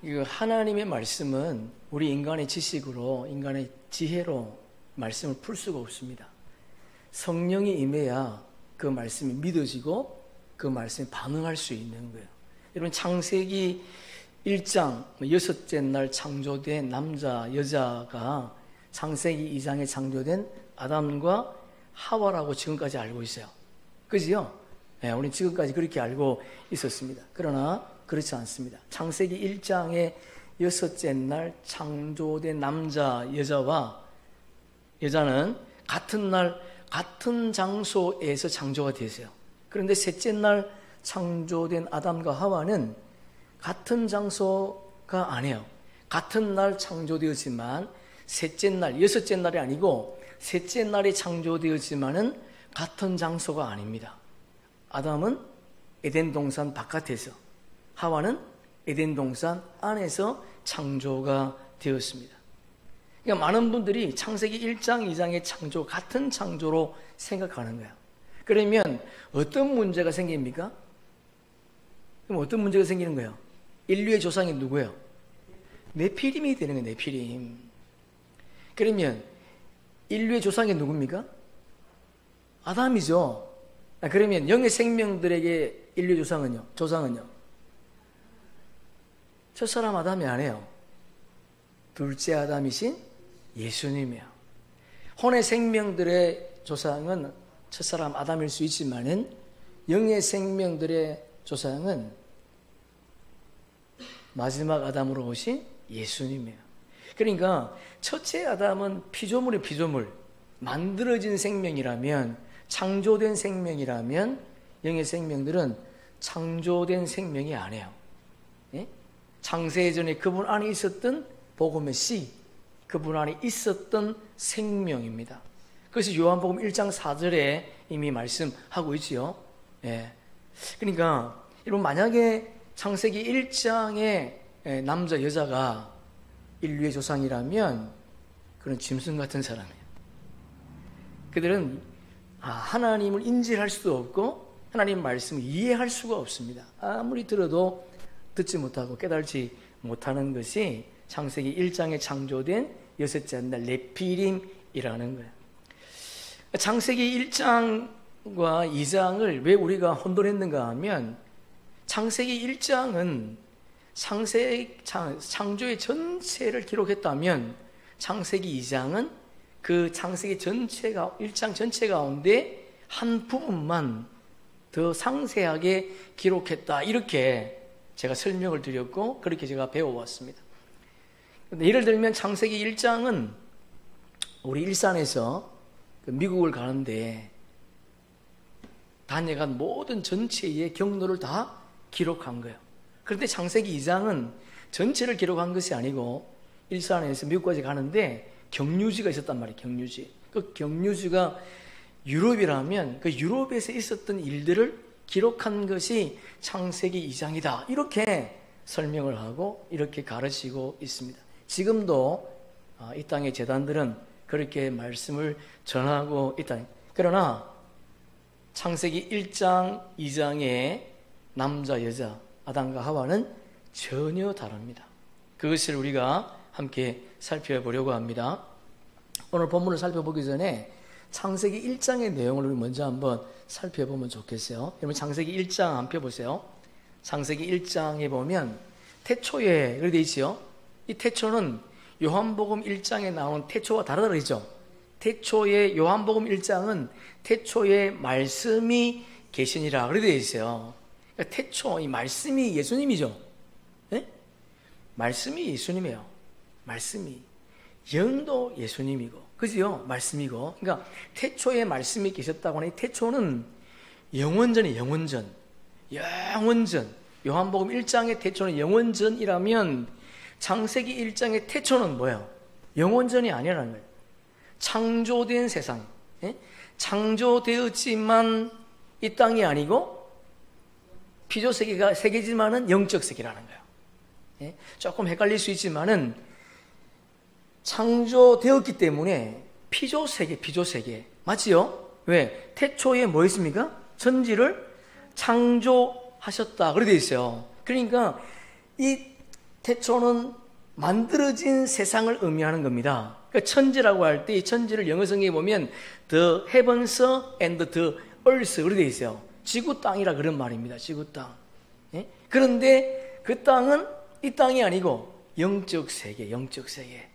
하나님의 말씀은 우리 인간의 지식으로, 인간의 지혜로 말씀을 풀 수가 없습니다. 성령이 임해야 그 말씀이 믿어지고 그 말씀에 반응할 수 있는 거예요. 여러분, 창세기 1장, 여섯째 날 창조된 남자, 여자가 창세기 2장에 창조된 아담과 하와라고 지금까지 알고 있어요. 그지요? 네, 우리는 지금까지 그렇게 알고 있었습니다. 그러나 그렇지 않습니다. 창세기 1장의 여섯째 날 창조된 남자, 여자와 여자는 같은 날, 같은 장소에서 창조가 되었어요. 그런데 셋째 날 창조된 아담과 하와는 같은 장소가 아니에요. 같은 날 창조되었지만 셋째 날, 여섯째 날이 아니고 셋째 날이 창조되었지만은 같은 장소가 아닙니다. 아담은 에덴 동산 바깥에서, 하와는 에덴 동산 안에서 창조가 되었습니다. 그러니까 많은 분들이 창세기 1장, 2장의 창조, 같은 창조로 생각하는 거예요. 그러면 어떤 문제가 생깁니까? 그럼 어떤 문제가 생기는 거예요? 인류의 조상이 누구예요? 네피림이 되는 거예요. 네피림. 그러면 인류의 조상이 누굽니까? 아담이죠. 그러면 영의 생명들에게 인류의 조상은요? 첫사람 아담이 아니에요. 둘째 아담이신 예수님이에요. 혼의 생명들의 조상은 첫사람 아담일 수 있지만은 영의 생명들의 조상은 마지막 아담으로 오신 예수님이에요. 그러니까 첫째 아담은 피조물의 피조물, 만들어진 생명이라면, 창조된 생명이라면 영의 생명들은 창조된 생명이 아니에요. 예? 창세 전에 그분 안에 있었던 복음의 씨, 그분 안에 있었던 생명입니다. 그래서 요한복음 1장 4절에 이미 말씀하고 있지요. 예. 그러니까 여러분, 만약에 창세기 1장의 남자 여자가 인류의 조상이라면 그런 짐승 같은 사람이에요. 그들은 하나님을 인지할 수도 없고 하나님 말씀을 이해할 수가 없습니다. 아무리 들어도 듣지 못하고 깨달지 못하는 것이 창세기 1장에 창조된 여섯째 날 네피림이라는 거예요. 창세기 1장과 2장을 왜 우리가 혼돈했는가 하면, 창세기 1장은 창조의 전체를 기록했다면 창세기 2장은 그 창세기 전체가, 1장 전체 가운데 한 부분만 더 상세하게 기록했다, 이렇게 제가 설명을 드렸고 그렇게 제가 배워왔습니다. 예를 들면 창세기 1장은 우리 일산에서 미국을 가는데 다녀간 모든 전체의 경로를 다 기록한 거예요. 그런데 창세기 2장은 전체를 기록한 것이 아니고 일산에서 미국까지 가는데 경유지가 있었단 말이에요. 경유지. 그 경유지가 유럽이라면 그 유럽에서 있었던 일들을 기록한 것이 창세기 2장이다, 이렇게 설명을 하고 이렇게 가르치고 있습니다. 지금도 이 땅의 재단들은 그렇게 말씀을 전하고 있다. 그러나 창세기 1장, 2장의 남자, 여자, 아담과 하와는 전혀 다릅니다. 그것을 우리가 함께 살펴보려고 합니다. 오늘 본문을 살펴보기 전에 창세기 1장의 내용을 우리 먼저 한번 살펴보면 좋겠어요. 여러분, 창세기 1장 한번 펴보세요. 창세기 1장에 보면 태초에 그렇게 되어 있죠. 이 태초는 요한복음 1장에 나온 태초와 다르다 그러죠. 태초에, 요한복음 1장은 태초에 말씀이 계시니라 그렇게 되어 있어요. 그러니까 태초, 이 말씀이 예수님이죠. 네? 말씀이 예수님이에요. 말씀이. 영도 예수님이고, 그지요? 말씀이고. 그러니까 태초에 말씀이 계셨다고 하니 태초는 영원전이에요. 영원전. 영원전. 요한복음 1장의 태초는 영원전이라면 창세기 1장의 태초는 뭐예요? 영원전이 아니라는 거예요. 창조된 세상. 예? 창조되었지만 이 땅이 아니고 피조 세계지만은 영적 세계라는 거예요. 예? 조금 헷갈릴 수 있지만은 창조되었기 때문에 피조 세계 맞지요? 왜? 태초에 뭐 있습니까? 천지를 창조하셨다 그렇게 되어 있어요. 그러니까 이 태초는 만들어진 세상을 의미하는 겁니다. 그러니까 천지라고 할 때 이 천지를 영어 성경에 보면 the heavens and the earth 그렇게 되어 있어요. 지구 땅이라 그런 말입니다. 지구 땅. 예? 그런데 그 땅은 이 땅이 아니고 영적 세계, 영적 세계.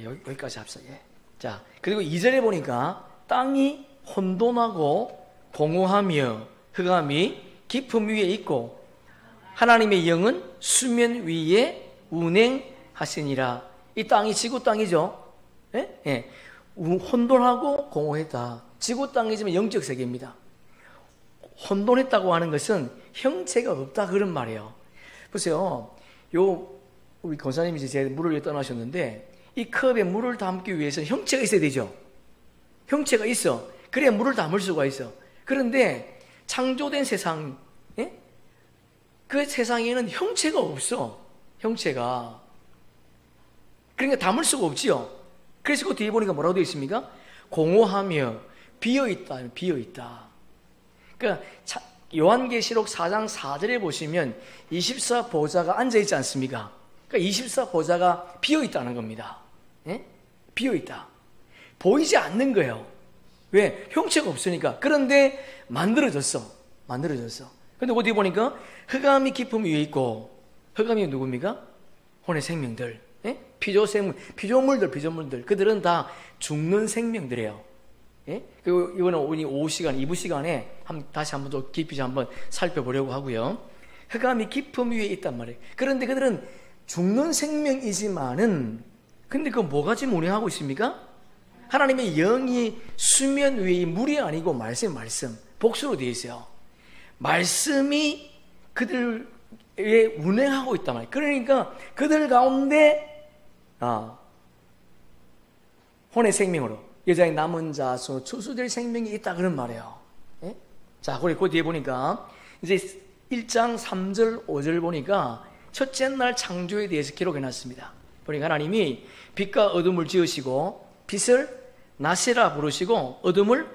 여기까지 합시다. 예. 자, 그리고 2절에 보니까 땅이 혼돈하고 공허하며 흑암이 깊음 위에 있고 하나님의 영은 수면 위에 운행하시니라. 이 땅이 지구 땅이죠. 예? 예. 혼돈하고 공허했다. 지구 땅이지만 영적 세계입니다. 혼돈했다고 하는 것은 형체가 없다 그런 말이에요. 보세요. 우리 권사님이 제 물을 떠나셨는데 이 컵에 물을 담기 위해서는 형체가 있어야 되죠. 형체가 있어. 그래야 물을 담을 수가 있어. 그런데 창조된 세상, 예? 그 세상에는 형체가 없어. 형체가. 그러니까 담을 수가 없지요. 그래서 그 뒤에 보니까 뭐라고 되어 있습니까? 공허하며 비어있다. 비어있다. 그러니까 요한계시록 4장 4절에 보시면 24보좌가 앉아있지 않습니까? 그러니까 24보좌가 비어있다는 겁니다. 예? 비어있다. 보이지 않는 거예요. 왜? 형체가 없으니까. 그런데 만들어졌어. 만들어졌어. 근데 어디 보니까 흑암이 깊음 위에 있고, 흑암이 누굽니까? 혼의 생명들. 예? 피조물들. 그들은 다 죽는 생명들이에요. 예? 그리고 이거는 오늘 오후 시간, 2부 시간에 다시 한번 더 깊이 한번 살펴보려고 하고요. 흑암이 깊음 위에 있단 말이에요. 그런데 그들은 죽는 생명이지만은, 근데 그 뭐가 지금 운행하고 있습니까? 하나님의 영이 수면 위에 물이 아니고 말씀. 복수로 되어 있어요. 말씀이 그들에 운행하고 있단 말이에요. 그러니까 그들 가운데 혼의 생명으로 여자의 남은 자손 추수될 생명이 있다 그런 말이에요. 예? 자, 그리고 그 뒤에 보니까 이제 1장 3절 5절 보니까 첫째 날 창조에 대해서 기록해놨습니다. 보니까 하나님이 빛과 어둠을 지으시고 빛을 낮이라 부르시고 어둠을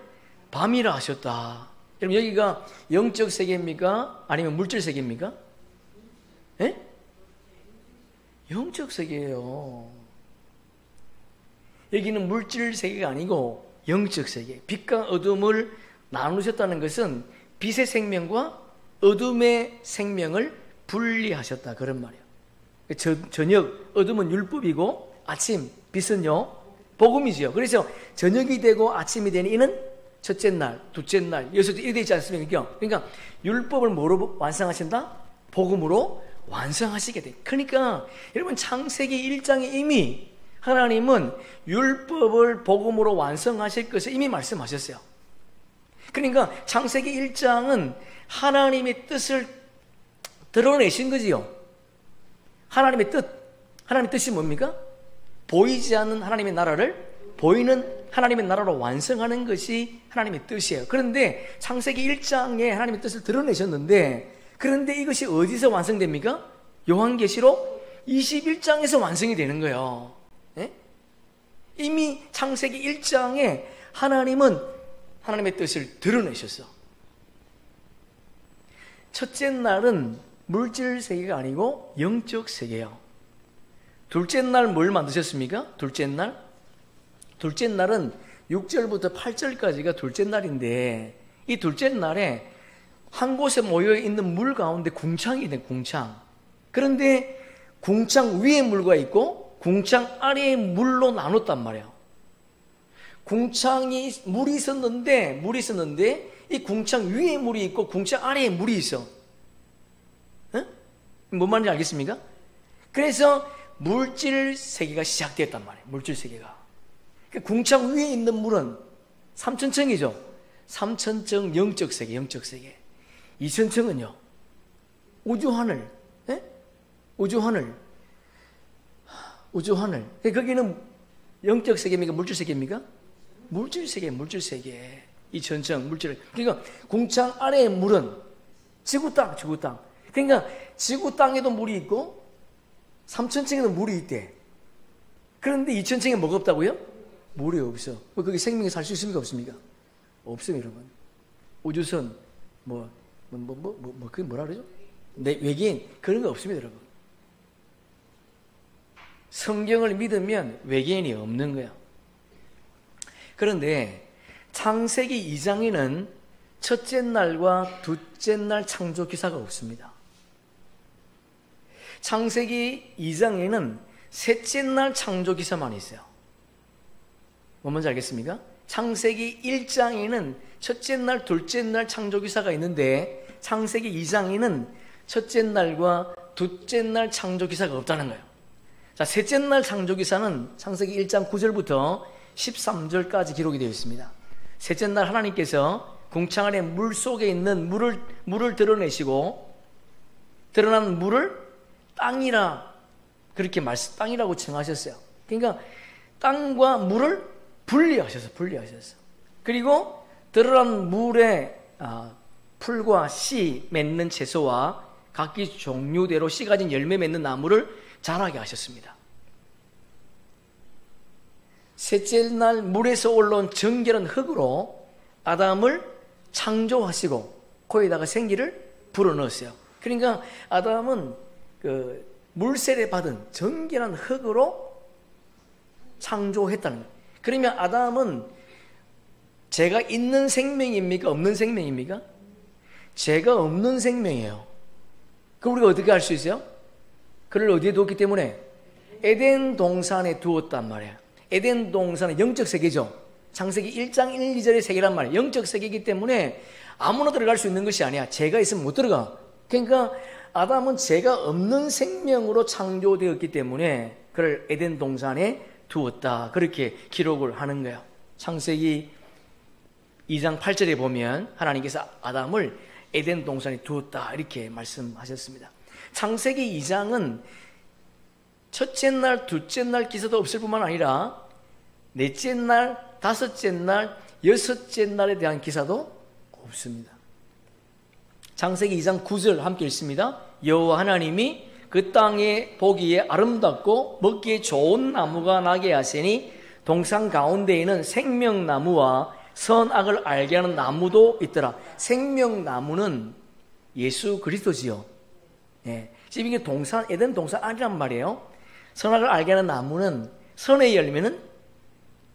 밤이라 하셨다. 여러분 여기가 영적 세계입니까? 아니면 물질 세계입니까? 예? 영적 세계예요. 여기는 물질 세계가 아니고 영적 세계. 빛과 어둠을 나누셨다는 것은 빛의 생명과 어둠의 생명을 분리하셨다 그런 말이에요. 저녁 어둠은 율법이고 아침 빛은요 복음이지요. 그래서 저녁이 되고 아침이 되는 이는 첫째 날, 둘째 날, 여섯째 이렇게 되어 있지 않습니까? 그러니까 율법을 뭐로 완성하신다? 복음으로 완성하시게 돼. 그러니까 여러분 창세기 1장에 이미 하나님은 율법을 복음으로 완성하실 것을 이미 말씀하셨어요. 그러니까 창세기 1장은 하나님의 뜻을 드러내신 거지요. 하나님의 뜻이 뭡니까? 보이지 않는 하나님의 나라를 보이는 하나님의 나라로 완성하는 것이 하나님의 뜻이에요. 그런데 창세기 1장에 하나님의 뜻을 드러내셨는데, 그런데 이것이 어디서 완성됩니까? 요한계시록 21장에서 완성이 되는 거예요. 예? 이미 창세기 1장에 하나님은 하나님의 뜻을 드러내셨어. 첫째 날은 물질 세계가 아니고 영적 세계예요. 둘째 날 뭘 만드셨습니까? 둘째 날은 6절부터 8절까지가 둘째 날인데, 이 둘째 날에 한 곳에 모여 있는 물 가운데 궁창이 있네, 궁창. 그런데 궁창 위에 물과 있고 궁창 아래에 물로 나눴단 말이에요. 궁창이 물이 있었는데 이 궁창 위에 물이 있고 궁창 아래에 물이 있어. 뭔 말인지 알겠습니까? 그래서 물질 세계가 시작됐단 말이에요. 물질 세계가. 궁창 위에 있는 물은 3천층이죠. 3천층 영적 세계, 영적 세계. 2천층은요. 우주하늘. 예? 우주하늘. 거기는 영적 세계입니까? 물질 세계입니까? 물질 세계, 물질 세계. 2천층 물질. 그러니까 궁창 아래의 물은 지구 땅. 그러니까 지구 땅에도 물이 있고 3천층에도 물이 있대. 그런데 2천층에 뭐가 없다고요? 물이 없어. 거기 생명이 살 수 있습니까? 없습니까? 없어요, 여러분. 우주선 그게 뭐라 그러죠? 외계인 그런 거 없습니다, 여러분. 성경을 믿으면 외계인이 없는 거예요. 그런데 창세기 2장에는 첫째 날과 둘째 날 창조 기사가 없습니다. 창세기 2장에는 셋째 날 창조 기사만 있어요. 뭔지 알겠습니까? 창세기 1장에는 첫째 날, 둘째 날 창조 기사가 있는데 창세기 2장에는 첫째 날과 둘째 날 창조 기사가 없다는 거예요. 자, 셋째 날 창조 기사는 창세기 1장 9절부터 13절까지 기록이 되어 있습니다. 셋째 날 하나님께서 궁창 안에 물 속에 있는 물을 드러내시고 드러난 물을 땅이라 그렇게 땅이라고 칭하셨어요. 그러니까 땅과 물을 분리하셨어요. 그리고 드러난 물에 풀과 씨 맺는 채소와 각기 종류대로 씨 가진 열매 맺는 나무를 자라게 하셨습니다. 셋째 날 물에서 올라온 정결한 흙으로 아담을 창조하시고 거기다가 생기를 불어넣었어요. 그러니까 아담은 그 물세례 받은 정결한 흙으로 창조했다는 거예요. 그러면 아담은 죄가 있는 생명입니까? 없는 생명입니까? 죄가 없는 생명이에요. 그럼 우리가 어떻게 알 수 있어요? 그를 어디에 두었기 때문에? 에덴 동산에 두었단 말이에요. 에덴 동산은 영적 세계죠. 창세기 1장 1, 2절의 세계란 말이에요. 영적 세계이기 때문에 아무나 들어갈 수 있는 것이 아니야. 죄가 있으면 못 들어가. 그러니까 아담은 죄가 없는 생명으로 창조되었기 때문에 그를 에덴 동산에 두었다. 그렇게 기록을 하는 거예요. 창세기 2장 8절에 보면 하나님께서 아담을 에덴 동산에 두었다. 이렇게 말씀하셨습니다. 창세기 2장은 첫째 날, 둘째 날 기사도 없을 뿐만 아니라 넷째 날, 다섯째 날, 여섯째 날에 대한 기사도 없습니다. 창세기 2장 9절 함께 읽습니다. 여호와 하나님이 그 땅에 보기에 아름답고 먹기에 좋은 나무가 나게 하시니 동산 가운데에는 생명나무와 선악을 알게 하는 나무도 있더라. 생명나무는 예수 그리스도지요. 예. 지금 이게 에덴 동산 안이란 말이에요. 선악을 알게 하는 나무는 선의 열매는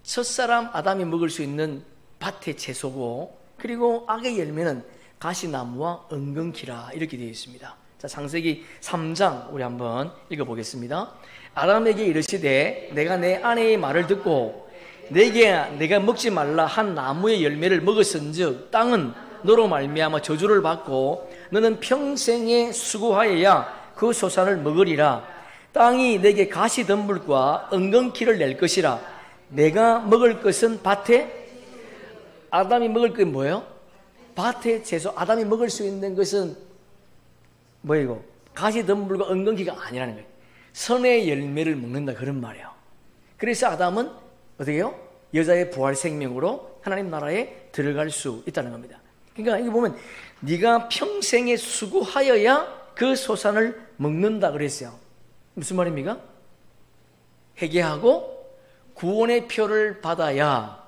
첫사람 아담이 먹을 수 있는 밭의 채소고, 그리고 악의 열매는 가시나무와 은근키라 이렇게 되어 있습니다. 자, 창세기 3장 우리 한번 읽어보겠습니다. 아담에게 이르시되 내가 내 아내의 말을 듣고 내가 먹지 말라 한 나무의 열매를 먹었은즉 땅은 너로 말미암아 저주를 받고 너는 평생에 수고하여야 그 소산을 먹으리라. 땅이 내게 가시덤불과 은근키를 낼 것이라. 내가 먹을 것은 아담이 먹을 것은 뭐예요? 밭의 채소. 아담이 먹을 수 있는 것은 뭐예요? 가시덤불과 은근키가 아니라는 거예요. 선의 열매를 먹는다 그런 말이에요. 그래서 아담은 어떻게 해요? 여자의 부활 생명으로 하나님 나라에 들어갈 수 있다는 겁니다. 그러니까 이거 보면 네가 평생에 수고하여야 그 소산을 먹는다 그랬어요. 무슨 말입니까? 회개하고 구원의 표를 받아야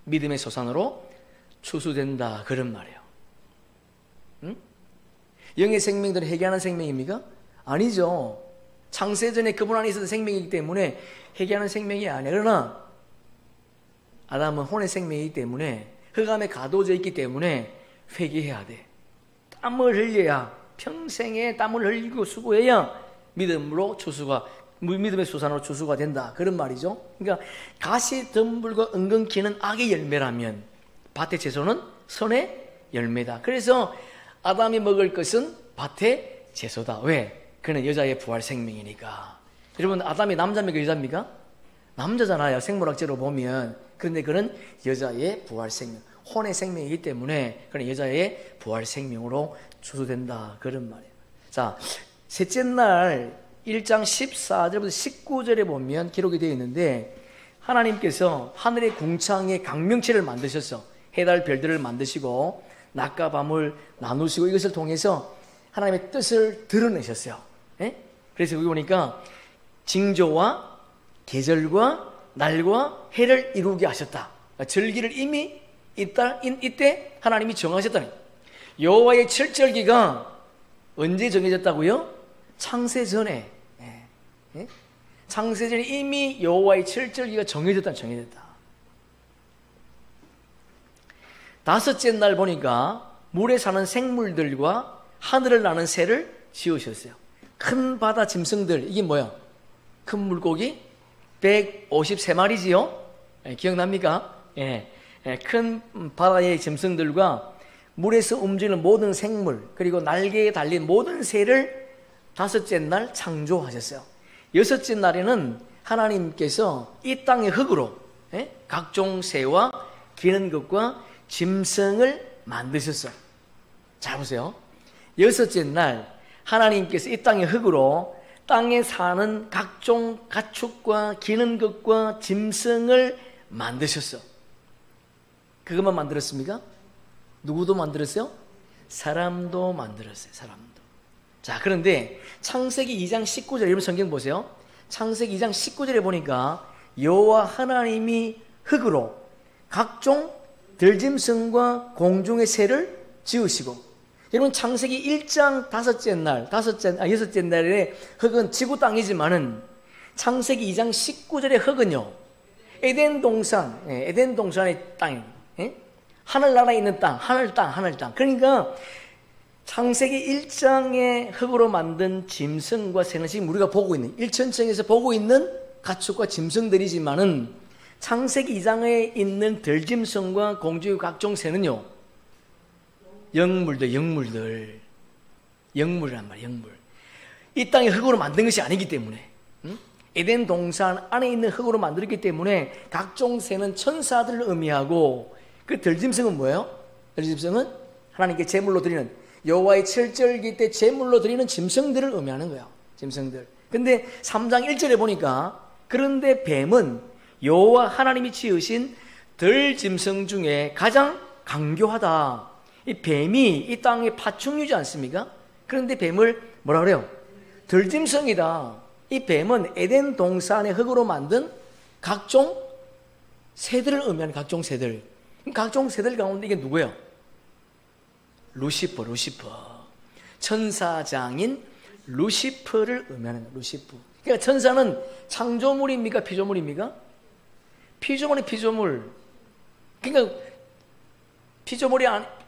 믿음의 소산으로 추수된다 그런 말이에요. 응? 영의 생명들은 회개하는 생명입니까? 아니죠. 창세전에 그분 안에 있었던 생명이기 때문에 회개하는 생명이 아니야. 그러나 아담은 혼의 생명이기 때문에 흑암에 가둬져 있기 때문에 회개해야 돼. 땀을 흘려야, 평생에 땀을 흘리고 수고해야 믿음의 소산으로 추수가 된다 그런 말이죠. 그러니까 가시덤불과 은근키는 악의 열매라면 밭의 채소는 선의 열매다. 그래서 아담이 먹을 것은 밭의 채소다. 왜? 그는 여자의 부활 생명이니까. 여러분, 아담이 남자입니까 여자입니까? 남자잖아요, 생물학적으로 보면. 그런데 그는 여자의 부활 생명, 혼의 생명이기 때문에 그는 여자의 부활 생명으로 추수된다 그런 말이에요. 자, 셋째 날 1장 14절부터 19절에 보면 기록이 되어 있는데 하나님께서 하늘의 궁창에 강명체를 만드셔서 해달 별들을 만드시고 낮과 밤을 나누시고 이것을 통해서 하나님의 뜻을 드러내셨어요. 예? 그래서 여기 보니까 징조와 계절과 날과 해를 이루게 하셨다. 절기를 이미 이때 하나님이 정하셨다니. 여호와의 칠절기가 언제 정해졌다고요? 창세 전에. 예? 창세 전에 이미 여호와의 칠절기가 정해졌다. 다섯째 날 보니까 물에 사는 생물들과 하늘을 나는 새를 지으셨어요. 큰 바다 짐승들, 이게 뭐야? 큰 물고기 153마리지요? 기억납니까? 큰 바다의 짐승들과 물에서 움직이는 모든 생물, 그리고 날개에 달린 모든 새를 다섯째 날 창조하셨어요. 여섯째 날에는 하나님께서 이 땅의 흙으로 각종 새와 기는 것과 짐승을 만드셨어요. 잘 보세요. 여섯째 날 하나님께서 이 땅의 흙으로 땅에 사는 각종 가축과 기는 것과 짐승을 만드셨어. 그것만 만들었습니까? 누구도 만들었어요? 사람도 만들었어요. 사람도. 자, 그런데 창세기 2장 19절, 여러분 성경 보세요. 창세기 2장 19절에 보니까 여호와 하나님이 흙으로 각종 들짐승과 공중의 새를 지으시고, 여러분 창세기 1장 여섯째 날에 흙은 지구 땅이지만은 창세기 2장 19절의 흙은요, 에덴 동산의 땅, 하늘나라에 있는 땅, 하늘 땅. 그러니까 창세기 1장의 흙으로 만든 짐승과 새는 지금 우리가 보고 있는, 일천층에서 보고 있는 가축과 짐승들이지만은 창세기 2장에 있는 들짐승과 공주의 각종 새는요, 영물이란 말이에요. 영물. 이 땅의 흙으로 만든 것이 아니기 때문에, 에덴 동산 안에 있는 흙으로 만들었기 때문에 각종 새는 천사들을 의미하고, 그 들짐승은 뭐예요? 들짐승은 하나님께 제물로 드리는, 여호와의 칠절기 때 제물로 드리는 짐승들을 의미하는 거예요. 짐승들. 근데 3장 1절에 보니까, 그런데 뱀은 여호와 하나님이 지으신 들짐승 중에 가장 강교하다. 이 뱀이 이 땅에 파충류지 않습니까? 그런데 뱀을 뭐라 그래요? 들짐승이다. 이 뱀은 에덴 동산의 흙으로 만든 각종 새들을 의미하는 각종 새들. 각종 새들 가운데 이게 누구예요? 루시퍼. 천사장인 루시퍼를 의미하는 거예요. 루시퍼. 그러니까 천사는 창조물입니까? 피조물입니까? 피조물. 그러니까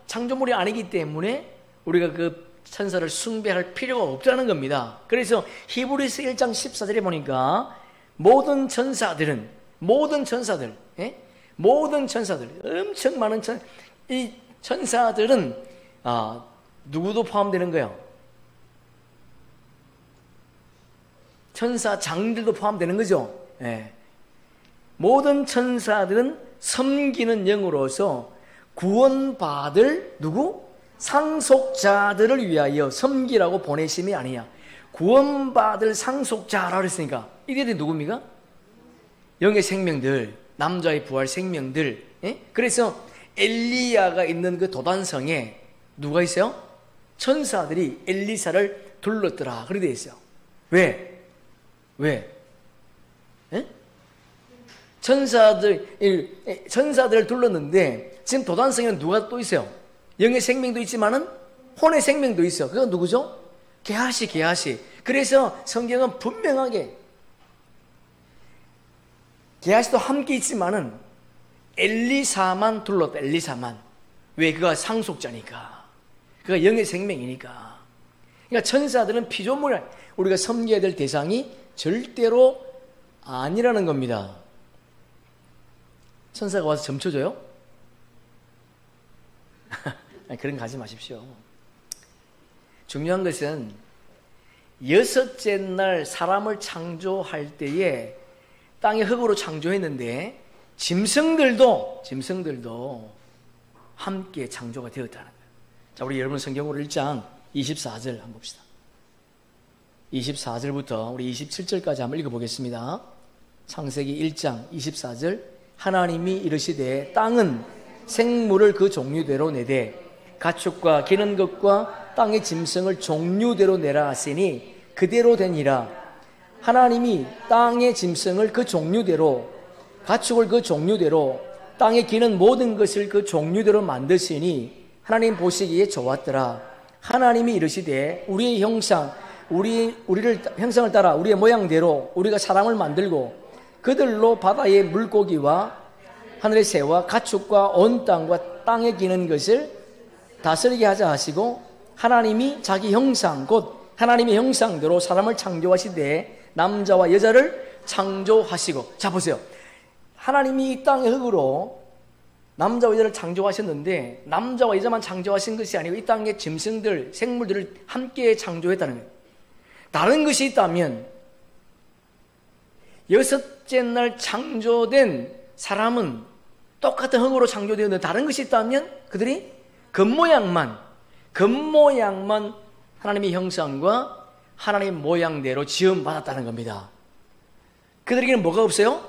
창조물이 아니기 때문에 우리가 그 천사를 숭배할 필요가 없다는 겁니다. 그래서 히브리서 1장 14절에 보니까 모든 천사들, 엄청 많은 이 천사들은 누구도 포함되는 거예요? 천사장들도 포함되는 거죠. 모든 천사들은 섬기는 영으로서 구원받을 상속자들을 위하여 섬기라고 보내심이 아니냐. 구원받을 상속자라고 했으니까 이들이 누굽니까? 영의 생명들, 남자의 부활 생명들. 그래서 엘리야가 있는 그 도단성에 누가 있어요? 천사들이 엘리사를 둘렀더라. 그렇게 되어 있어요. 왜? 천사들을 둘렀는데 지금 도단성에는 누가 또 있어요? 영의 생명도 있지만은 혼의 생명도 있어. 그건 누구죠? 게하시. 그래서 성경은 분명하게 게하시도 함께 있지만은 엘리사만 둘렀다. 엘리사만. 왜? 그가 상속자니까. 그가 영의 생명이니까. 그러니까 천사들은 피조물, 우리가 섬겨야 될 대상이 절대로 아니라는 겁니다. 천사가 와서 점쳐줘요? 그런 거 하지 마십시오. 중요한 것은 여섯째 날 사람을 창조할 때에 땅의 흙으로 창조했는데 짐승들도 함께 창조가 되었다는 거예요. 자, 우리 여러분 성경으로 1장 24절 한번 봅시다. 24절부터 우리 27절까지 한번 읽어보겠습니다. 창세기 1장 24절. 하나님이 이르시되 땅은 생물을 그 종류대로 내되 가축과 기는 것과 땅의 짐승을 종류대로 내라 하시니 그대로 되니라. 하나님이 땅의 짐승을 그 종류대로, 가축을 그 종류대로, 땅에 기는 모든 것을 그 종류대로 만드시니 하나님 보시기에 좋았더라. 하나님이 이르시되 우리의 형상, 우리를 형상을 따라 우리의 모양대로 우리가 사람을 만들고 그들로 바다의 물고기와 하늘의 새와 가축과 온 땅과 땅에 기는 것을 다스리게 하자 하시고 하나님이 자기 형상 곧 하나님의 형상대로 사람을 창조하시되 남자와 여자를 창조하시고. 자 보세요. 하나님이 이 땅의 흙으로 남자와 여자를 창조하셨는데 남자와 여자만 창조하신 것이 아니고 이 땅의 짐승들, 생물들을 함께 창조했다는 거예요. 다른 것이 있다면 여섯째 날 창조된 사람은 똑같은 흙으로 창조되었는데 다른 것이 있다면 그들이 겉모양만 하나님의 형상과 하나님의 모양대로 지음받았다는 겁니다. 그들에게는 뭐가 없어요?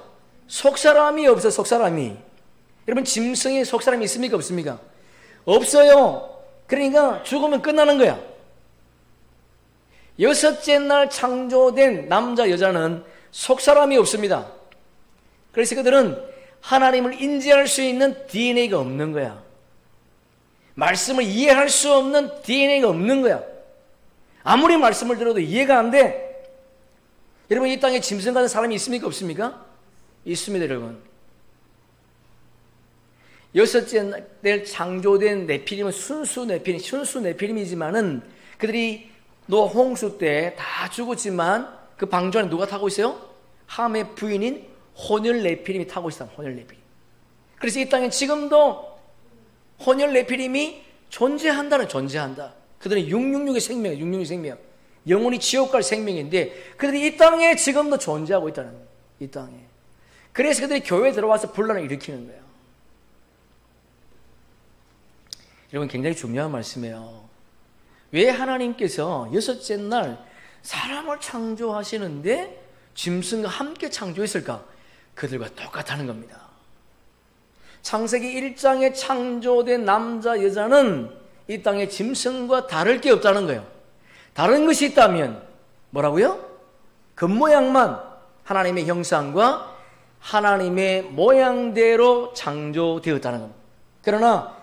속사람이 없어요. 속사람이. 여러분 짐승에 속사람이 있습니까? 없습니까? 없어요. 그러니까 죽으면 끝나는 거야. 여섯째 날 창조된 남자 여자는 속사람이 없습니다. 그래서 그들은 하나님을 인지할 수 있는 DNA가 없는 거야. 말씀을 이해할 수 없는 DNA가 없는 거야. 아무리 말씀을 들어도 이해가 안 돼. 여러분 이 땅에 짐승 같은 사람이 있습니까? 없습니까? 있습니다. 여러분 여섯째 날 창조된 네피림은 순수 네피림이지만은 그들이 노아 홍수 때 다 죽었지만 그 방주 안에 누가 타고 있어요? 함의 부인인 혼혈 네피림이 타고 있어요. 혼혈 네피림. 그래서 이 땅에 지금도 혼혈 네피림이 존재한다. 그들은 666의 생명이에요. 666의 생명. 영원히 지옥 갈 생명인데 그들이 이 땅에 지금도 존재하고 있다는 거예요. 이 땅에. 그래서 그들이 교회에 들어와서 분란을 일으키는 거예요. 여러분 굉장히 중요한 말씀이에요. 왜 하나님께서 여섯째 날 사람을 창조하시는데 짐승과 함께 창조했을까? 그들과 똑같다는 겁니다. 창세기 1장에 창조된 남자 여자는 이 땅의 짐승과 다를 게 없다는 거예요. 다른 것이 있다면 뭐라고요? 겉모양만 하나님의 형상과 하나님의 모양대로 창조되었다는 겁니다. 그러나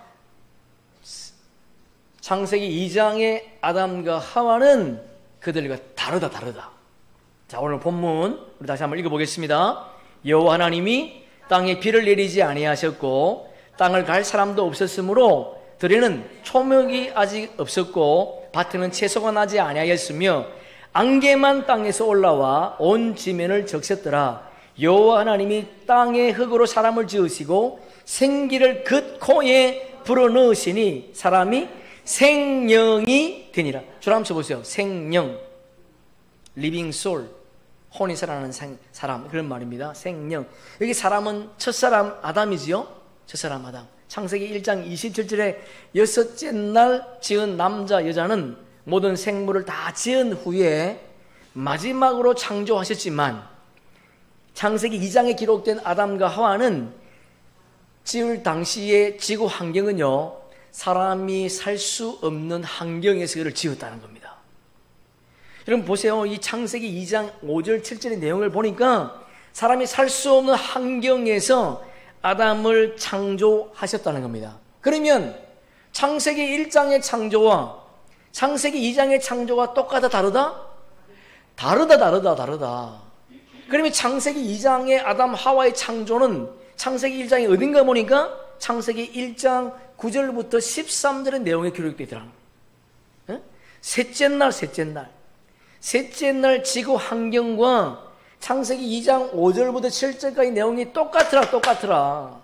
창세기 2장의 아담과 하와는 그들과 다르다. 자, 오늘 본문 우리 다시 한번 읽어보겠습니다. 여호와 하나님이 땅에 비를 내리지 아니하셨고 땅을 갈 사람도 없었으므로 들에는 초목이 아직 없었고 밭에는 채소가 나지 아니하였으며 안개만 땅에서 올라와 온 지면을 적셨더라. 여호와 하나님이 땅의 흙으로 사람을 지으시고 생기를 그 코에 불어넣으시니 사람이 생명이 되니라. 줄 한번 쳐보세요. 생명, living soul, 혼이 살아나는 사람, 그런 말입니다. 생명. 여기 사람은 첫사람 아담이지요. 첫사람 아담. 창세기 1장 27절에 여섯째 날 지은 남자 여자는 모든 생물을 다 지은 후에 마지막으로 창조하셨지만 창세기 2장에 기록된 아담과 하와는 지을 당시의 지구 환경은요, 사람이 살 수 없는 환경에서 그를 지었다는 겁니다. 여러분 보세요. 이 창세기 2장 5절 7절의 내용을 보니까 사람이 살 수 없는 환경에서 아담을 창조하셨다는 겁니다. 그러면 창세기 1장의 창조와 창세기 2장의 창조가 똑같아 다르다? 다르다. 그러면 창세기 2장의 아담 하와의 창조는 창세기 1장에 어딘가 보니까 창세기 1장 9절부터 13절의 내용에 기록되어 있더라고요. 셋째 날 지구 환경과 창세기 2장 5절부터 7절까지 내용이 똑같더라.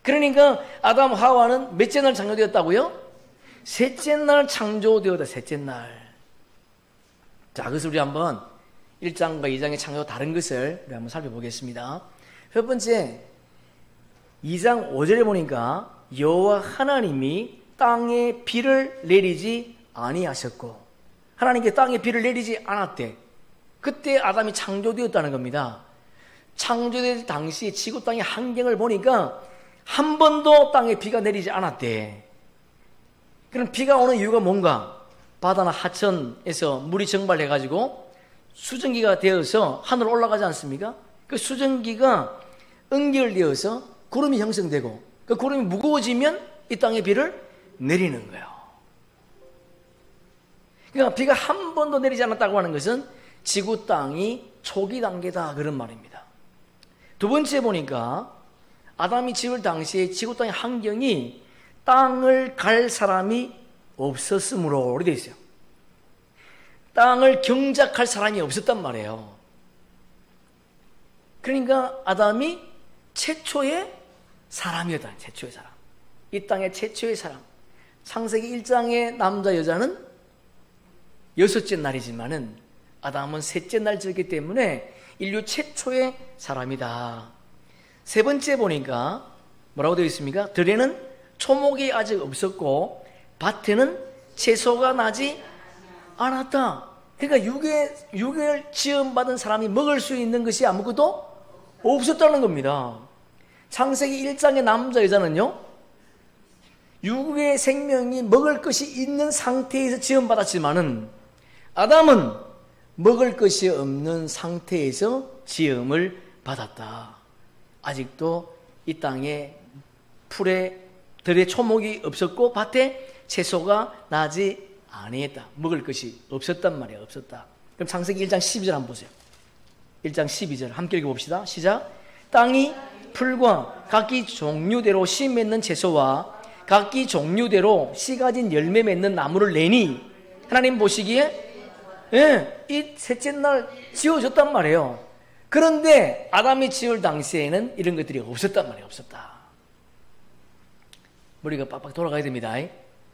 그러니까 아담 하와는 몇째 날 창조되었다고요? 셋째 날 창조되었다. 셋째 날. 자, 그래서 우리 한번 1장과 2장의 창조가 다른 것을 우리 한번 살펴보겠습니다. 첫 번째, 2장 5절에 보니까 여호와 하나님이 땅에 비를 내리지 아니하셨고, 하나님께 땅에 비를 내리지 않았대. 그때 아담이 창조되었다는 겁니다. 창조될 당시 지구 땅의 환경을 보니까 한 번도 땅에 비가 내리지 않았대. 그럼 비가 오는 이유가 뭔가? 바다나 하천에서 물이 증발해가지고 수증기가 되어서 하늘로 올라가지 않습니까? 그 수증기가 응결되어서 구름이 형성되고 그 구름이 무거워지면 이 땅에 비를 내리는 거예요. 그러니까 비가 한 번도 내리지 않았다고 하는 것은 지구 땅이 초기 단계다 그런 말입니다. 두 번째 보니까 아담이 지을 당시에 지구 땅의 환경이 땅을 갈 사람이 없었으므로 이렇게 되어 있어요. 땅을 경작할 사람이 없었단 말이에요. 그러니까 아담이 최초의 사람이었다. 최초의 사람. 이 땅의 최초의 사람. 창세기 1장의 남자 여자는 여섯째 날이지만은 아담은 셋째 날 지었기 때문에 인류 최초의 사람이다. 세 번째 보니까 뭐라고 되어 있습니까? 들에는 초목이 아직 없었고 밭에는 채소가 나지 않았다. 그러니까 6개월 지음받은 사람이 먹을 수 있는 것이 아무것도 없었다는 겁니다. 창세기 1장의 남자 여자는요, 6의 생명이 먹을 것이 있는 상태에서 지음받았지만은 아담은 먹을 것이 없는 상태에서 지음을 받았다. 아직도 이 땅에 풀에 들에 초목이 없었고 밭에 채소가 나지 아니했다. 먹을 것이 없었단 말이야. 없었다. 그럼 창세기 1장 12절 한번 보세요. 1장 12절 함께 읽어봅시다. 시작. 땅이 풀과 각기 종류대로 씨 맺는 채소와 각기 종류대로 씨 가진 열매 맺는 나무를 내니 하나님 보시기에 이 셋째 날 지어졌단 말이에요. 그런데 아담이 지을 당시에는 이런 것들이 없었단 말이에요. 없었다. 머리가 빡빡 돌아가야 됩니다.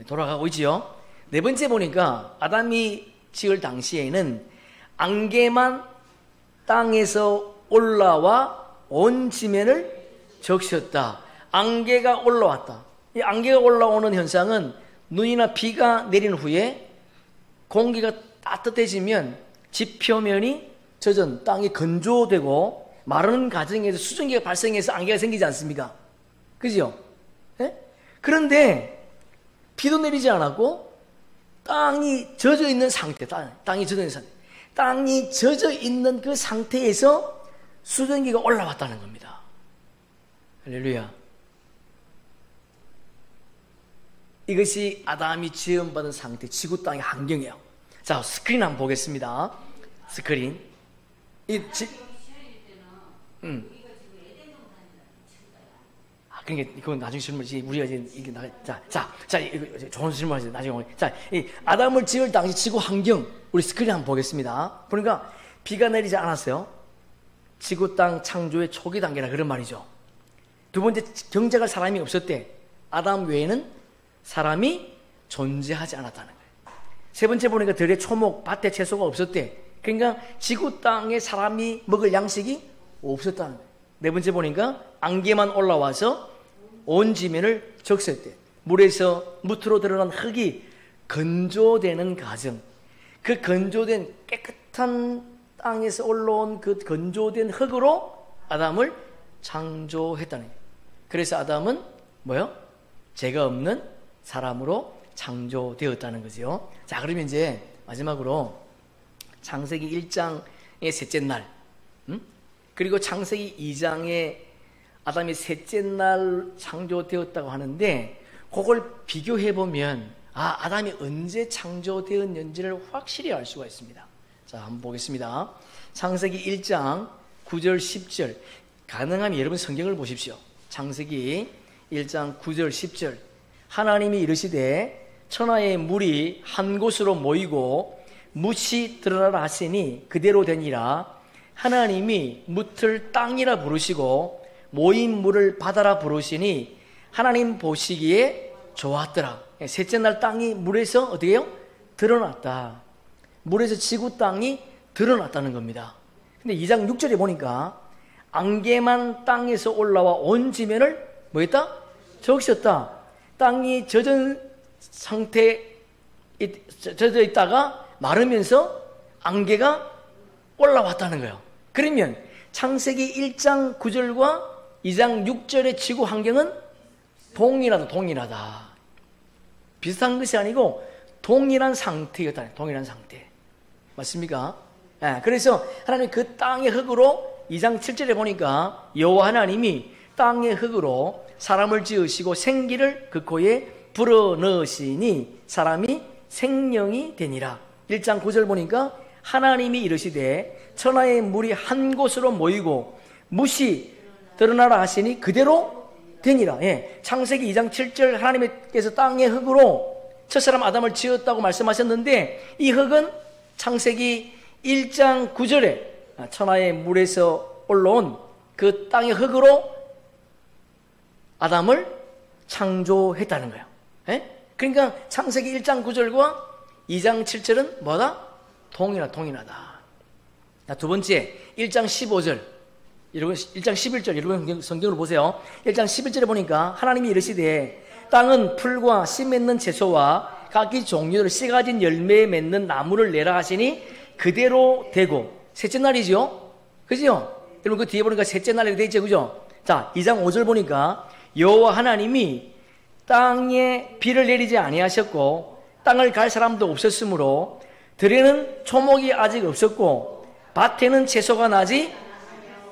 돌아가고 있지요. 네 번째 보니까 아담이 지을 당시에는 안개만 땅에서 올라와 온 지면을 적셨다. 안개가 올라왔다. 이 안개가 올라오는 현상은 눈이나 비가 내린 후에 공기가 따뜻해지면 지표면이 젖은 땅이 건조되고 마르는 과정에서 수증기가 발생해서 안개가 생기지 않습니까? 그죠? 그런데 비도 내리지 않았고 땅이 젖어 있는 상태, 땅이 젖어 있는 상태, 땅이 젖어 있는 그 상태에서 수증기가 올라왔다는 겁니다. 할렐루야. 이것이 아담이 지음받은 상태, 지구 땅의 환경이에요. 자, 스크린 한번 보겠습니다. 스크린. 그러니까 그건 나중에 질문이지. 우리가 이게 이거 좋은 질문이지. 나중에 자, 이 아담을 지을 당시 지구 환경 우리 스크린 한번 보겠습니다. 그러니까 비가 내리지 않았어요. 지구 땅 창조의 초기 단계라 그런 말이죠. 두 번째 경작할 사람이 없었대. 아담 외에는 사람이 존재하지 않았다는 거예요. 세 번째 보니까 들에 초목, 밭에 채소가 없었대. 그러니까 지구 땅에 사람이 먹을 양식이 없었다는 거예요. 네 번째 보니까 안개만 올라와서 온 지면을 적셨대. 물에서 무트로 드러난 흙이 건조되는 과정. 그 건조된 깨끗한 땅에서 올라온 그 건조된 흙으로 아담을 창조했다는 거예요. 그래서 아담은 뭐요? 죄가 없는 사람으로 창조되었다는 거죠. 자, 그러면 이제 마지막으로 창세기 1장의 셋째 날, 그리고 창세기 2장에 아담이 셋째 날 창조되었다고 하는데 그걸 비교해보면 아담이 언제 창조되었는지를 확실히 알 수가 있습니다. 자, 한번 보겠습니다. 창세기 1장 9절 10절 가능하면 여러분 성경을 보십시오. 창세기 1장 9절 10절 하나님이 이르시되 천하의 물이 한 곳으로 모이고 묻이 드러나라 하시니 그대로 되니라. 하나님이 묻을 땅이라 부르시고 모인 물을 바다라 부르시니 하나님 보시기에 좋았더라. 셋째 날 땅이 물에서 어떻게 해요? 드러났다. 물에서 지구 땅이 드러났다는 겁니다. 근데 2장 6절에 보니까 안개만 땅에서 올라와 온 지면을 뭐했다? 적셨다. 땅이 젖은 상태에 젖어 있다가 마르면서 안개가 올라왔다는 거예요. 그러면 창세기 1장 9절과 2장 6절의 지구 환경은 동일하다. 비슷한 것이 아니고 동일한 상태였다. 동일한 상태. 맞습니까? 그래서 하나님 그 땅의 흙으로 2장 7절에 보니까 여호와 하나님이 땅의 흙으로 사람을 지으시고 생기를 그 코에 불어넣으시니 사람이 생명이 되니라. 1장 9절 보니까 하나님이 이르시되 천하의 물이 한 곳으로 모이고 뭇이 드러나라 하시니 그대로 되니라. 예. 창세기 2장 7절 하나님께서 땅의 흙으로 첫사람 아담을 지었다고 말씀하셨는데 이 흙은 창세기 1장 9절에 천하의 물에서 올라온 그 땅의 흙으로 아담을 창조했다는 거예요. 예? 그러니까 창세기 1장 9절과 2장 7절은 뭐다? 동일하다. 두 번째 1장 15절 1장 11절 여러분 성경을 보세요. 1장 11절에 보니까 하나님이 이르시되 땅은 풀과 씨 맺는 채소와 각기 종류를 씨 가진 열매 맺는 나무를 내라 하시니 그대로 되고 셋째 날이죠. 그죠? 여러분 그 뒤에 보니까 셋째 날이 되어 있죠. 그죠? 자 2장 5절 보니까 여호와 하나님이 땅에 비를 내리지 아니하셨고 땅을 갈 사람도 없었으므로 들에는 초목이 아직 없었고 밭에는 채소가 나지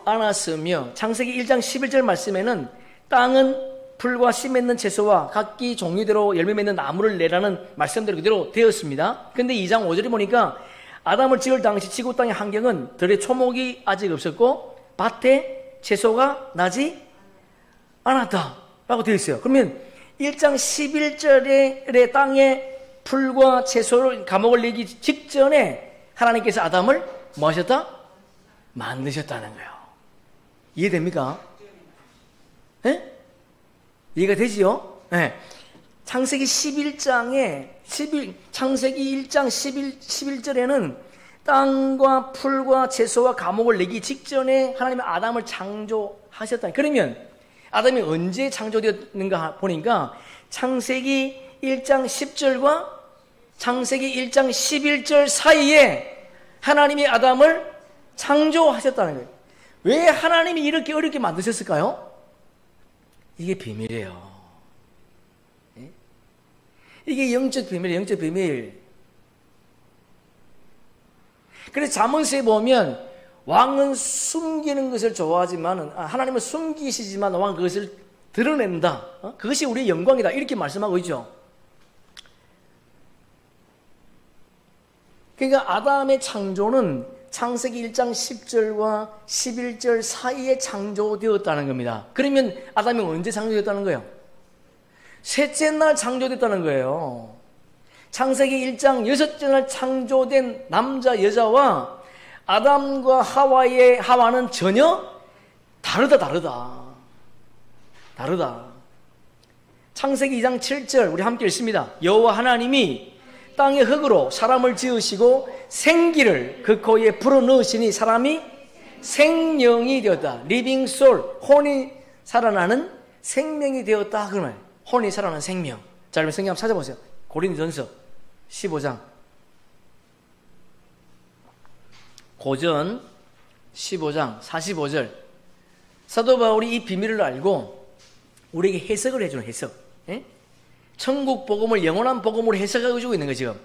않았으며 창세기 1장 11절 말씀에는 땅은 풀과 씨 맺는 채소와 각기 종류대로 열매 맺는 나무를 내라는 말씀대로 그대로 되었습니다. 근데 2장 5절에 보니까 아담을 지을 당시 지구 땅의 환경은 들에 초목이 아직 없었고 밭에 채소가 나지 않았다라고 되어 있어요. 그러면 1장 11절에 땅에 풀과 채소를 감옥을 내기 직전에 하나님께서 아담을 뭐 하셨다? 만드셨다는 거예요. 이해됩니까? 네? 이해가 되지요? 네. 창세기 11장에 창세기 1장 11절에는 땅과 풀과 채소와 감옥을 내기 직전에 하나님이 아담을 창조하셨다. 그러면 아담이 언제 창조되었는가 보니까 창세기 1장 10절과 창세기 1장 11절 사이에 하나님이 아담을 창조하셨다는 거예요. 왜 하나님이 이렇게 어렵게 만드셨을까요? 이게 비밀이에요. 이게 영적 비밀이에요. 영적 비밀. 그래서 잠언서에 보면 왕은 숨기는 것을 좋아하지만 하나님은 숨기시지만 왕은 그것을 드러낸다. 그것이 우리의 영광이다. 이렇게 말씀하고 있죠. 그러니까 아담의 창조는 창세기 1장 10절과 11절 사이에 창조되었다는 겁니다. 그러면 아담이 언제 창조되었다는 거예요? 셋째 날 창조됐다는 거예요. 창세기 1장 6째 날 창조된 남자 여자와 아담과 하와는 전혀 다르다. 창세기 2장 7절 우리 함께 읽습니다. 여호와 하나님이 땅의 흙으로 사람을 지으시고 생기를 그 코에 불어넣으시니 사람이 생명이 되었다. 리빙 솔, 혼이 살아나는 생명이 되었다. 그러면 혼이 살아나는 생명. 자, 여러분 성경 한번 찾아보세요. 고린도전서 15장 고전 15장 45절 사도 바울이 이 비밀을 알고 우리에게 해석을 해주는 해석. 예? 천국 복음을 영원한 복음으로 해석하고 있는 거예요. 지금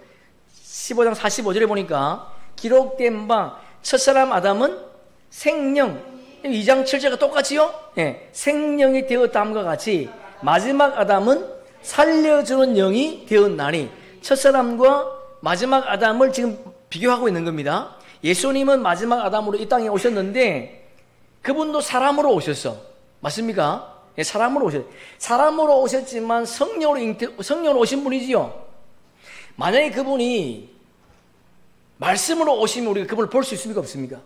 15장 45절에 보니까 기록된 바 첫사람 아담은 생명 2장 7절과 똑같이요. 예, 생명이 되었다함과 같이 마지막 아담은 살려주는 영이 되었나니 첫사람과 마지막 아담을 지금 비교하고 있는 겁니다. 예수님은 마지막 아담으로 이 땅에 오셨는데 그분도 사람으로 오셨어. 맞습니까? 예, 사람으로 오셨지만 성령으로 오신 분이지요. 만약에 그분이 말씀으로 오시면 우리가 그분을 볼 수 있습니까? 없습니까?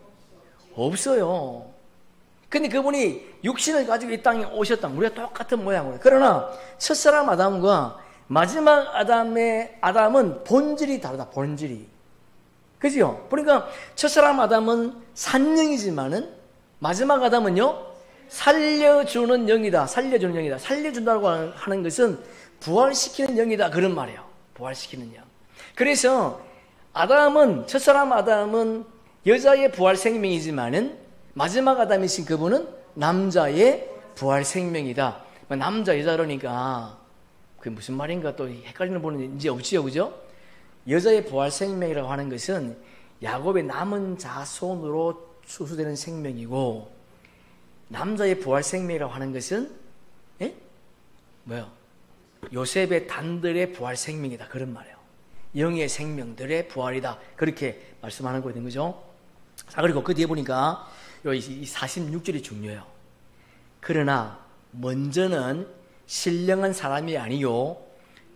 없어요. 근데 그분이 육신을 가지고 이 땅에 오셨다. 우리가 똑같은 모양으로. 그러나 첫사람 아담과 마지막 아담은 본질이 다르다. 본질이. 그죠? 그러니까 첫사람 아담은 산영이지만은 마지막 아담은요 살려주는 영이다. 살려준다고 하는 것은 부활시키는 영이다. 그런 말이에요. 부활시키는 영. 그래서 첫사람 아담은 여자의 부활 생명이지만은 마지막 아담이신 그분은 남자의 부활 생명이다. 남자 여자 그러니까 그게 무슨 말인가 또 헷갈리는 분은 이제 없지요, 그죠? 여자의 부활 생명이라고 하는 것은 야곱의 남은 자손으로 추수되는 생명이고 남자의 부활 생명이라고 하는 것은 뭐요? 요셉의 단들의 부활 생명이다. 그런 말이에요. 영의 생명들의 부활이다. 그렇게 말씀하는 거거든요. 그죠? 자, 그리고 그 뒤에 보니까 이 46절이 중요해요. 그러나 먼저는 신령한 사람이 아니요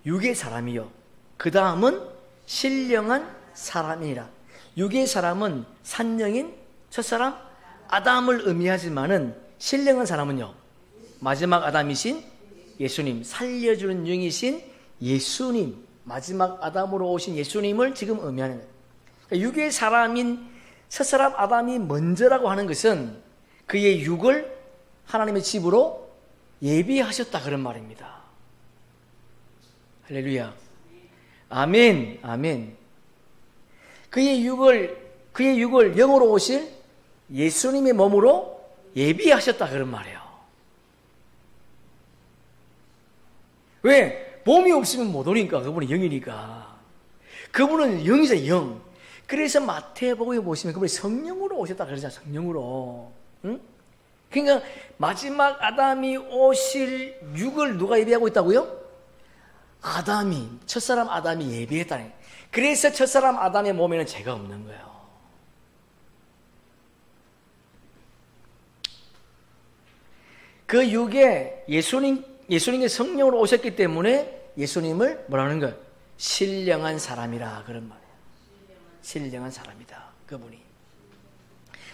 육의 사람이요 그 다음은 신령한 사람이라. 육의 사람은 산령인 첫사람 아담을 의미하지만은 신령한 사람은요 마지막 아담이신 예수님, 살려주는 영이신 예수님, 마지막 아담으로 오신 예수님을 지금 의미하는 거예요. 그러니까 육의 사람인 첫사람 아담이 먼저라고 하는 것은 그의 육을 하나님의 집으로 예비하셨다 그런 말입니다. 할렐루야. 아멘, 아멘. 그의 육을 영으로 오실 예수님의 몸으로 예비하셨다 그런 말이에요. 왜? 몸이 없으면 못 오니까. 그분은 영이니까. 그분은 영이죠, 영. 그래서 마태복음에 보시면 그분이 성령으로 오셨다 그러잖아요. 성령으로. 응? 그러니까 마지막 아담이 오실 육을 누가 예비하고 있다고요? 아담이, 첫사람 아담이 예비했다는 거예요. 그래서 첫사람 아담의 몸에는 죄가 없는 거예요. 그 육에 예수님의 성령으로 오셨기 때문에 예수님을 뭐라는 거예요? 신령한 사람이라 그런 말이에요. 신령한 사람이다. 그분이.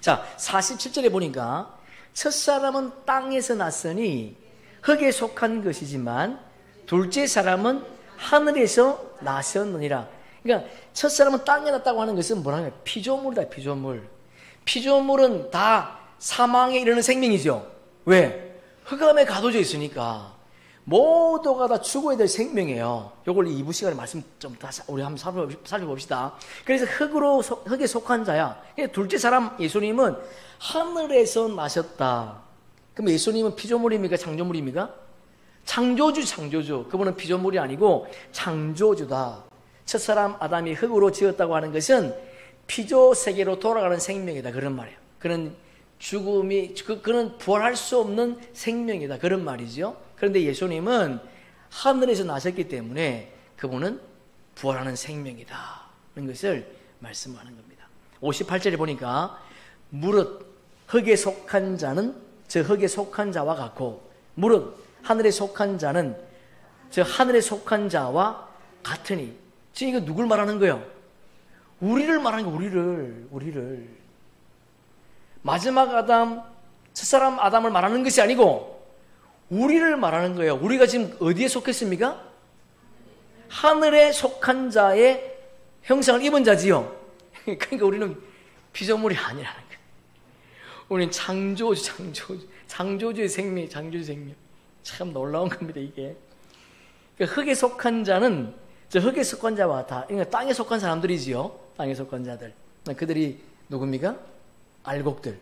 자, 47절에 보니까 첫사람은 땅에서 났으니 흙에 속한 것이지만 둘째 사람은 하늘에서 나셨느니라. 그러니까 첫사람은 땅에 났다고 하는 것은 뭐라는 거예요? 피조물이다. 피조물. 피조물은 다 사망에 이르는 생명이죠. 왜? 흑암에 가둬져 있으니까 모두가 다 죽어야 될 생명이에요. 이걸 2부 시간에 말씀 좀 다시 우리 한번 살펴봅시다. 그래서 흙에 속한 자야. 둘째 사람 예수님은 하늘에서 나셨다. 그럼 예수님은 피조물입니까? 창조물입니까? 창조주. 그분은 피조물이 아니고 창조주다. 첫사람 아담이 흙으로 지었다고 하는 것은 피조 세계로 돌아가는 생명이다. 그런 말이에요. 그는 그는 부활할 수 없는 생명이다. 그런 말이죠. 그런데 예수님은 하늘에서 나셨기 때문에 그분은 부활하는 생명이다. 그런 것을 말씀하는 겁니다. 58절에 보니까 무릇 흙에 속한 자는 저 흙에 속한 자와 같고 무릇 하늘에 속한 자는 저 하늘에 속한 자와 같으니. 지금 이거 누굴 말하는 거예요? 우리를 말하는 거예요. 우리를. 마지막 아담, 첫사람 아담을 말하는 것이 아니고 우리를 말하는 거예요. 우리가 지금 어디에 속했습니까? 하늘에 속한 자의 형상을 입은 자지요. 그러니까 우리는 피조물이 아니라는 거예요. 우리는 창조주의 생명. 참 놀라운 겁니다, 이게. 그러니까 흙에 속한 자는 저 흙에 속한 자와 같아. 그러니까 땅에 속한 사람들이지요. 땅에 속한 자들. 그들이 누굽니까? 알곡들,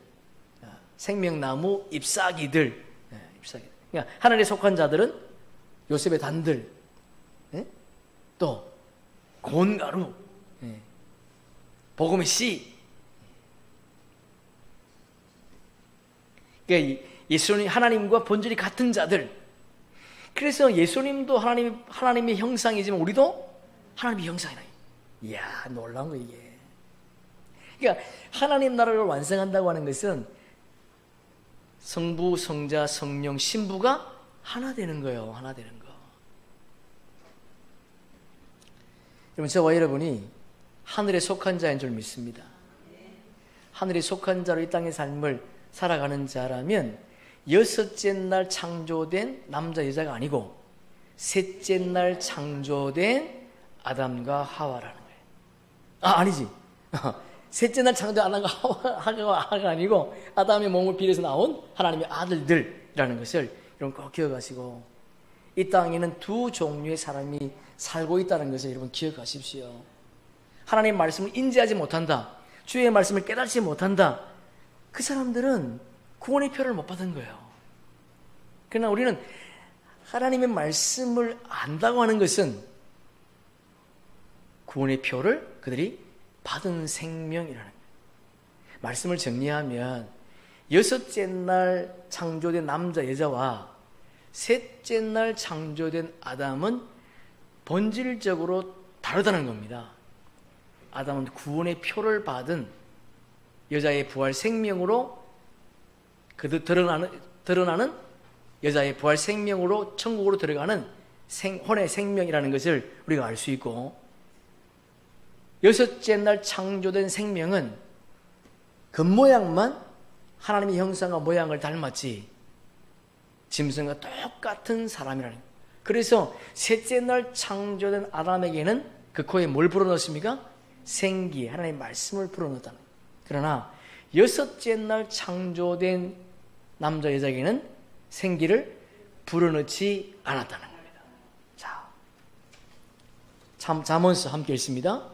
생명나무 잎사귀들. 그러니까 하늘에 속한 자들은 요셉의 단들, 또 고운가루, 복음의 씨. 그러니까 예수님 하나님과 본질이 같은 자들. 그래서 예수님도 하나님의 형상이지만 우리도 하나님의 형상이라. 이야, 놀라운 거 이게. 그러니까 하나님 나라를 완성한다고 하는 것은 성부, 성자, 성령, 신부가 하나 되는 거예요. 하나 되는 거. 여러분, 저와 여러분이 하늘에 속한 자인 줄 믿습니다. 하늘에 속한 자로 이 땅의 삶을 살아가는 자라면 여섯째 날 창조된 남자 여자가 아니고 셋째 날 창조된 아담과 하와라는 거예요. 아니지. 셋째 날 창조된 아담과 하와가 아니고 아담의 몸을 빌어서 나온 하나님의 아들들이라는 것을 여러분 꼭 기억하시고, 이 땅에는 두 종류의 사람이 살고 있다는 것을 여러분 기억하십시오. 하나님의 말씀을 인지하지 못한다, 주의 말씀을 깨닫지 못한다, 그 사람들은 구원의 표를 못 받은 거예요. 그러나 우리는 하나님의 말씀을 안다고 하는 것은 구원의 표를 그들이 받은 생명이라는 거예요. 말씀을 정리하면 여섯째 날 창조된 남자 여자와 셋째 날 창조된 아담은 본질적으로 다르다는 겁니다. 아담은 구원의 표를 받은 여자의 부활 생명으로 드러나는 여자의 부활 생명으로 천국으로 들어가는 혼의 생명이라는 것을 우리가 알 수 있고, 여섯째 날 창조된 생명은 겉모양만 하나님의 형상과 모양을 닮았지 짐승과 똑같은 사람이라는 거예요. 그래서 셋째 날 창조된 아담에게는 그 코에 뭘 불어넣습니까? 생기, 하나님의 말씀을 불어넣었다는 거예요. 그러나 여섯째 날 창조된 남자 여자에게는 생기를 불어넣지 않았다는 겁니다. 자, 잠언서 함께 읽습니다.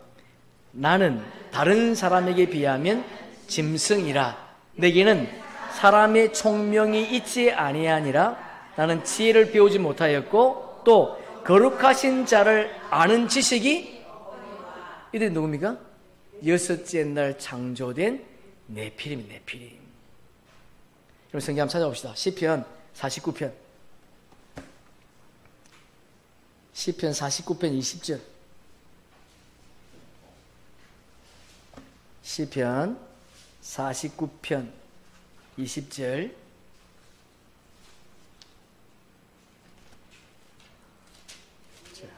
나는 다른 사람에게 비하면 짐승이라. 내게는 사람의 총명이 있지 아니하니라. 나는 지혜를 배우지 못하였고 또 거룩하신 자를 아는 지식이, 이들이 누굽니까? 여섯째 날 창조된 네피림입니다. 네피림. 그럼 성경 한번 찾아봅시다. 시편 49편. 시편 49편 20절. 시편 49편 20절.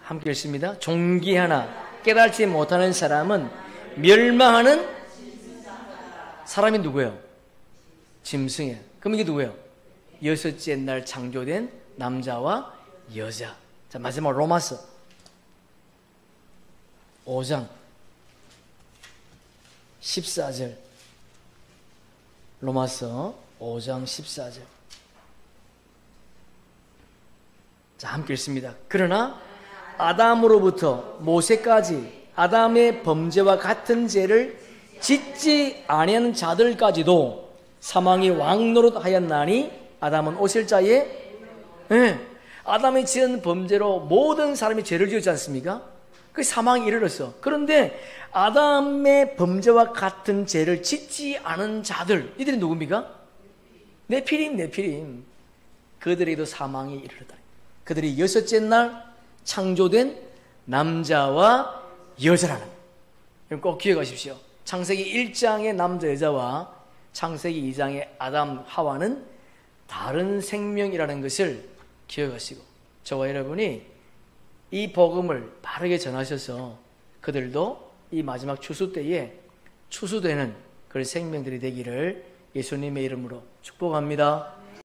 함께 읽습니다. 존귀하나 깨달지 못하는 사람은 멸망하는 사람이 누구예요? 짐승이에요. 그럼 이게 누구예요? 여섯째 날 창조된 남자와 여자. 자, 마지막 로마서 5장 14절. 로마서 5장 14절. 자, 함께 읽습니다. 그러나 아담으로부터 모세까지 아담의 범죄와 같은 죄를 짓지 아니하는 자들까지도 사망이 왕노릇하였나니, 아담은 오실 자의 아담이 지은 범죄로 모든 사람이 죄를 지었지 않습니까? 그 사망이 이르렀어. 그런데 아담의 범죄와 같은 죄를 짓지 않은 자들, 이들이 누굽니까? 네피림. 그들에게도 사망이 이르렀다. 그들이 여섯째 날 창조된 남자와 여자라는 거예요. 꼭 기억하십시오. 창세기 1장의 남자 여자와 창세기 2장의 아담 하와는 다른 생명이라는 것을 기억하시고, 저와 여러분이 이 복음을 바르게 전하셔서 그들도 이 마지막 추수 때에 추수되는 그런 생명들이 되기를 예수님의 이름으로 축복합니다.